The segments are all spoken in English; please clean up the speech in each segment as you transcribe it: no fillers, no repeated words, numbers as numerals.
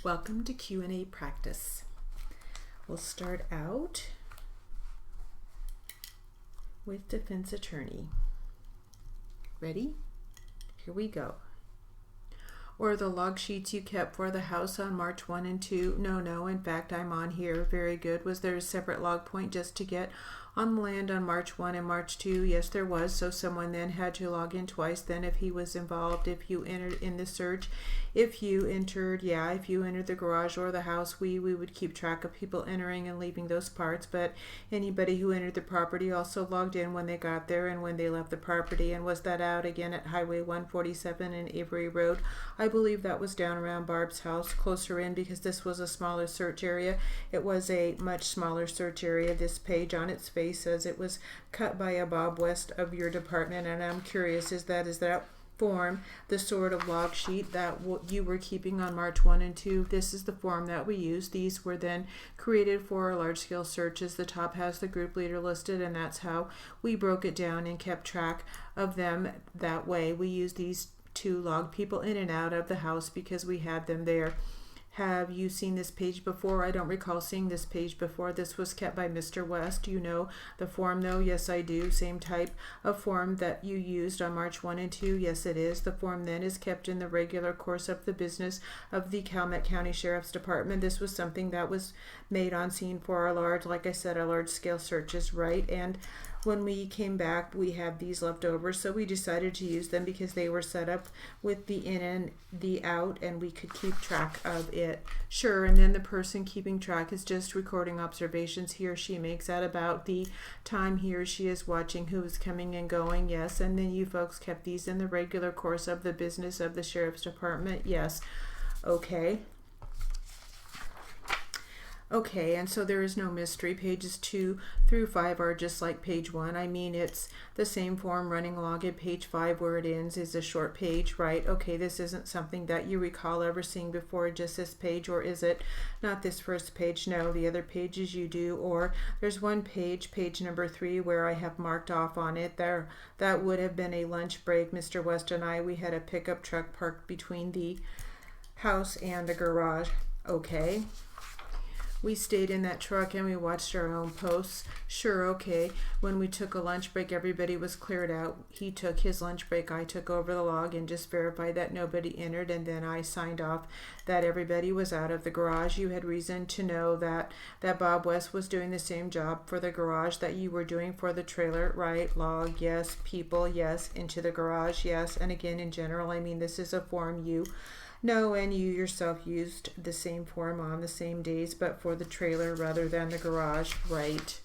Welcome to Q&A practice. We'll start out with defense attorney. Ready? Here we go. Or the log sheets you kept for the house on March 1 and 2? No, in fact, I'm on here. Very good. Was there a separate log point just to get on the land on March 1 and March 2? Yes, there was. So someone then had to log in twice then if he was involved, if you entered in the search. If you entered the garage or the house, we would keep track of people entering and leaving those parts. But anybody who entered the property also logged in when they got there and when they left the property. And was that out again at Highway 147 and Avery Road? I believe that was down around Barb's house, closer in, because this was a smaller search area. It was a much smaller search area. This page on its face says it was cut by a Bob West of your department, and I'm curious, is that form the sort of log sheet that you were keeping on March 1 and 2? This is the form that we used. These were then created for large-scale searches. The top has the group leader listed, and that's how we broke it down and kept track of them that way. We used these to log people in and out of the house because we had them there. Have you seen this page before? I don't recall seeing this page before. This was kept by Mr. West. Do you know the form though? Yes, I do. Same type of form that you used on March 1 and 2? Yes, it is. The form then is kept in the regular course of the business of the Calumet County Sheriff's Department. This was something that was made on scene for our large scale searches, right? And when we came back, we had these left over, so we decided to use them because they were set up with the in and the out, and we could keep track of it. Sure, and then the person keeping track is just recording observations he or she makes at about the time he or she is watching who is coming and going. Yes, and then you folks kept these in the regular course of the business of the Sheriff's Department. Yes. Okay, and so there is no mystery. Pages 2 through 5 are just like page 1. I mean, it's the same form running along at page 5 where it ends is a short page, right? Okay, this isn't something that you recall ever seeing before, just this page, or is it not this first page? No, the other pages you do. Or there's one page, page number 3, where I have marked off on it there. That would have been a lunch break. Mr. West and I, we had a pickup truck parked between the house and the garage. Okay. We stayed in that truck and we watched our own posts. Sure, okay. When we took a lunch break, everybody was cleared out. He took his lunch break. I took over the log and just verified that nobody entered, and then I signed off that everybody was out of the garage. You had reason to know that Bob West was doing the same job for the garage that you were doing for the trailer, right? Log, yes. People, yes. Into the garage, yes. And again, in general, I mean, this is a form you know, and you yourself used the same form on the same days, but for the trailer rather than the garage, right?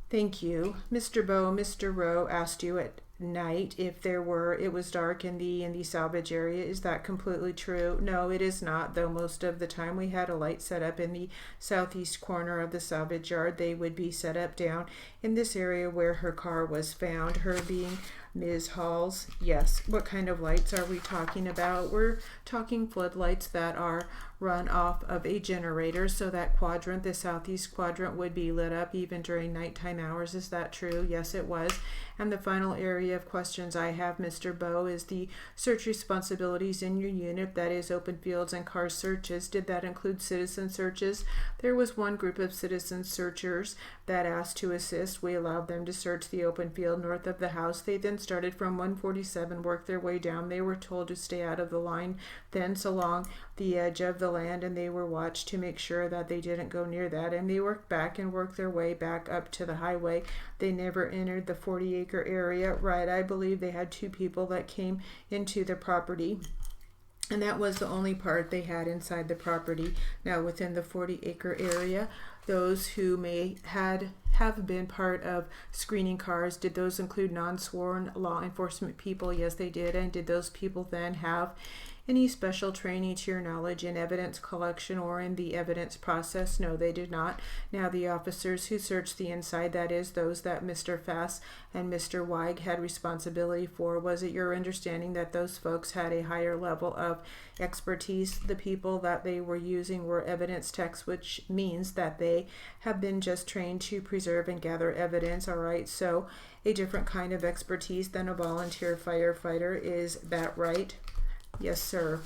Thank you. Mr. Rowe asked you at night if it was dark in the salvage area. Is that completely true? No, it is not, though most of the time we had a light set up in the southeast corner of the salvage yard. They would be set up down in this area where her car was found, her being Ms. Hall's. Yes. What kind of lights are we talking about? We're talking floodlights that are run off of a generator, so that quadrant, the southeast quadrant, would be lit up even during nighttime hours. Is that true? Yes, it was. And the final area of questions I have, Mr. Bowe, is the search responsibilities in your unit, that is open fields and car searches. Did that include citizen searches? There was one group of citizen searchers that asked to assist. We allowed them to search the open field north of the house. They then started from 147, worked their way down. They were told to stay out of the line thence along the edge of the land, and they were watched to make sure that they didn't go near that, and they worked back and worked their way back up to the highway. They never entered the 40-acre area, right? I believe they had 2 people that came into the property, and that was the only part they had inside the property. Now, within the 40-acre area, those who have been part of screening cars, did those include non-sworn law enforcement people? Yes, they did. And did those people then have any special training to your knowledge in evidence collection or in the evidence process? No, they did not. Now, the officers who searched the inside, that is, those that Mr. Fass and Mr. Weig had responsibility for, was it your understanding that those folks had a higher level of expertise? The people that they were using were evidence techs, which means that they have been just trained to preserve and gather evidence, all right? So a different kind of expertise than a volunteer firefighter. Is that right? Yes, sir.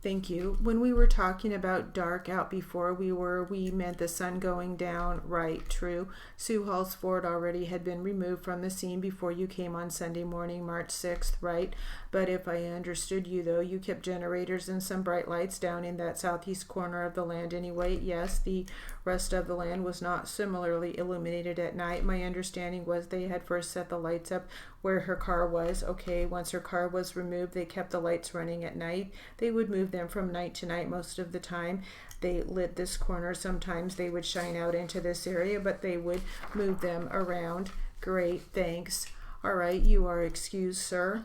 Thank you. When we were talking about dark out before, we meant the sun going down, right? True. Sioux Hall's Ford already had been removed from the scene before you came on Sunday morning, March 6th, right? But if I understood you, though, you kept generators and some bright lights down in that southeast corner of the land anyway. Yes, the rest of the land was not similarly illuminated at night. My understanding was they had first set the lights up where her car was. Okay, once her car was removed, they kept the lights running at night. They would move them from night to night most of the time. They lit this corner. Sometimes they would shine out into this area, but they would move them around. Great, thanks. All right, you are excused, sir.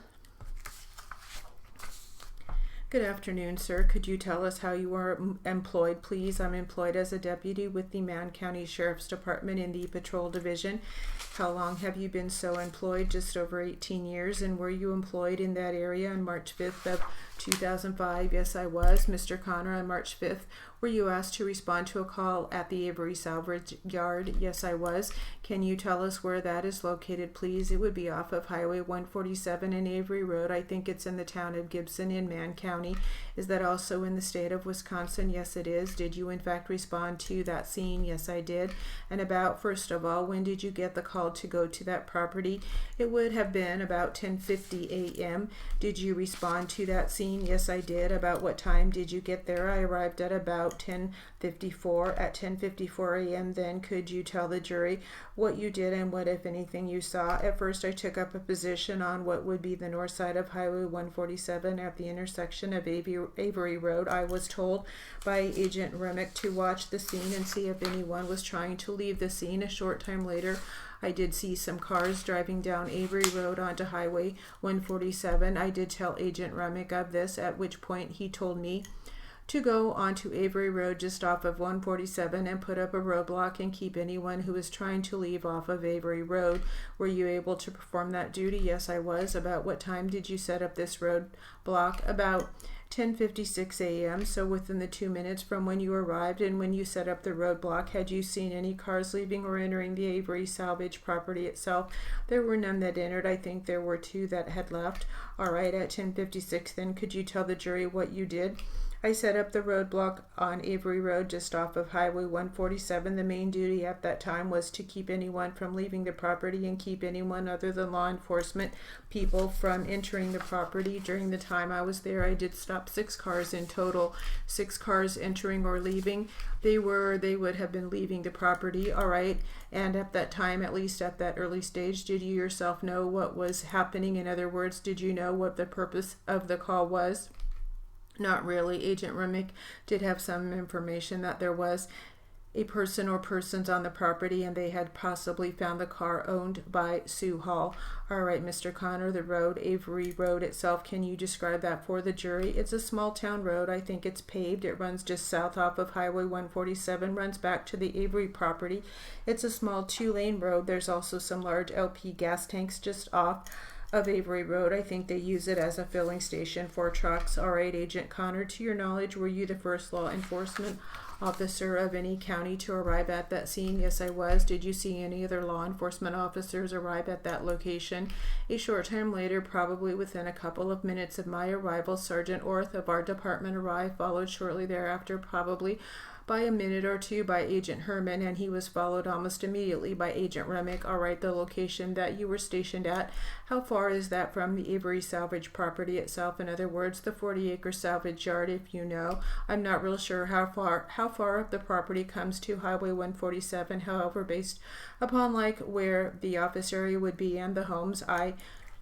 Good afternoon, sir. Could you tell us how you are employed, please? I'm employed as a deputy with the Man County Sheriff's Department in the Patrol Division. How long have you been so employed? Just over 18 years. And were you employed in that area on March 5th of 2005? Yes, I was. Mr. Connor, on March 5th, were you asked to respond to a call at the Avery Salvage Yard? Yes, I was. Can you tell us where that is located, please? It would be off of Highway 147 and Avery Road. I think it's in the town of Gibson in Man County. Is that also in the state of Wisconsin? Yes, it is. Did you in fact respond to that scene? Yes, I did. And about, first of all, when did you get the call to go to that property? It would have been about 10:50 a.m. Did you respond to that scene? Yes, I did. About what time did you get there? I arrived at about 10:54. At 10:54 a.m. then, could you tell the jury what you did and what, if anything, you saw? At first, I took up a position on what would be the north side of Highway 147 at the intersection of Avery Road. I was told by Agent Remick to watch the scene and see if anyone was trying to leave the scene. A short time later, I did see some cars driving down Avery Road onto Highway 147. I did tell Agent Remick of this, at which point he told me to go onto Avery Road just off of 147 and put up a roadblock and keep anyone who was trying to leave off of Avery Road. Were you able to perform that duty? Yes, I was. About what time did you set up this roadblock? About 10:56 a.m. So within the 2 minutes from when you arrived and when you set up the roadblock, had you seen any cars leaving or entering the Avery Salvage property itself? There were none that entered. I think there were 2 that had left. All right, at 10:56 then, could you tell the jury what you did? I set up the roadblock on Avery Road just off of Highway 147. The main duty at that time was to keep anyone from leaving the property and keep anyone other than law enforcement people from entering the property. During the time I was there, I did stop 6 cars in total. 6 cars entering or leaving. They would have been leaving the property. All right. And at that time, at least at that early stage, did you yourself know what was happening? In other words, did you know what the purpose of the call was? Not really. Agent Remick did have some information that there was a person or persons on the property and they had possibly found the car owned by Sioux Hall. All right, Mr. Connor, the road, Avery Road itself, can you describe that for the jury? It's a small town road. I think it's paved. It runs just south off of Highway 147, runs back to the Avery property. It's a small 2-lane road. There's also some large LP gas tanks just off of Avery Road. I think they use it as a filling station for trucks. All right, Agent Connor, to your knowledge, were you the first law enforcement officer of any county to arrive at that scene? Yes, I was. Did you see any other law enforcement officers arrive at that location? A short time later, probably within a couple of minutes of my arrival, Sergeant Orth of our department arrived, followed shortly thereafter, probably by a minute or 2 by Agent Herman, and he was followed almost immediately by Agent Remick. All right, the location that you were stationed at, how far is that from the Avery Salvage property itself? In other words, the 40-acre salvage yard, if you know. I'm not real sure how far up the property comes to Highway 147. However, based upon like where the office area would be and the homes, I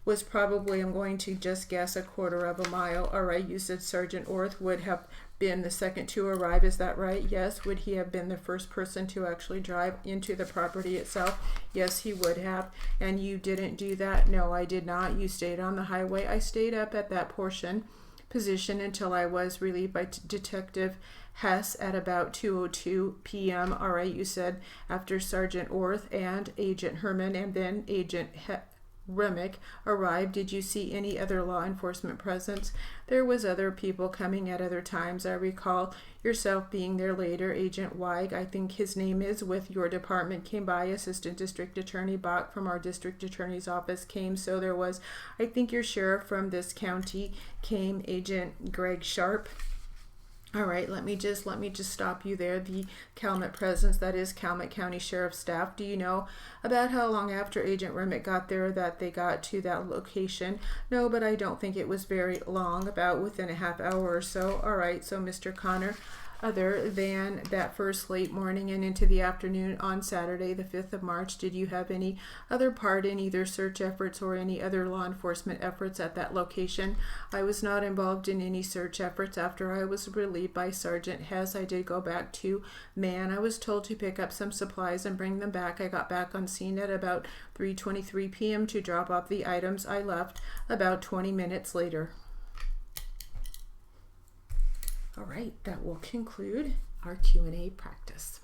was probably, I'm going to just guess, a quarter of a mile. All right, you said Sergeant Orth would have been the second to arrive, is that right? Yes. Would he have been the first person to actually drive into the property itself? Yes, he would have. And you didn't do that? No, I did not. You stayed on the highway. I stayed up at that position until I was relieved by Detective Hess at about 2:02 p.m. All right, you said after Sergeant Orth and Agent Herman and then Agent Remick arrived, did you see any other law enforcement presence? There was other people coming at other times. I recall yourself being there later. Agent Weig, I think his name is, with your department came by. Assistant District Attorney Bach from our District Attorney's office came. So there was, I think your sheriff from this county came. Agent Greg Sharp All right, let me just stop you there. The Calumet presence, that is Calumet County Sheriff's staff. Do you know about how long after Agent Remick got there that they got to that location? No, but I don't think it was very long, about within a half hour or so. All right, so Mr. Connor, other than that first late morning and into the afternoon on Saturday, the 5th of March, did you have any other part in either search efforts or any other law enforcement efforts at that location? I was not involved in any search efforts after I was relieved by Sergeant Hess. I did go back to Man. I was told to pick up some supplies and bring them back. I got back on scene at about 3:23 p.m. to drop off the items. I left about 20 minutes later. All right, that will conclude our Q&A practice.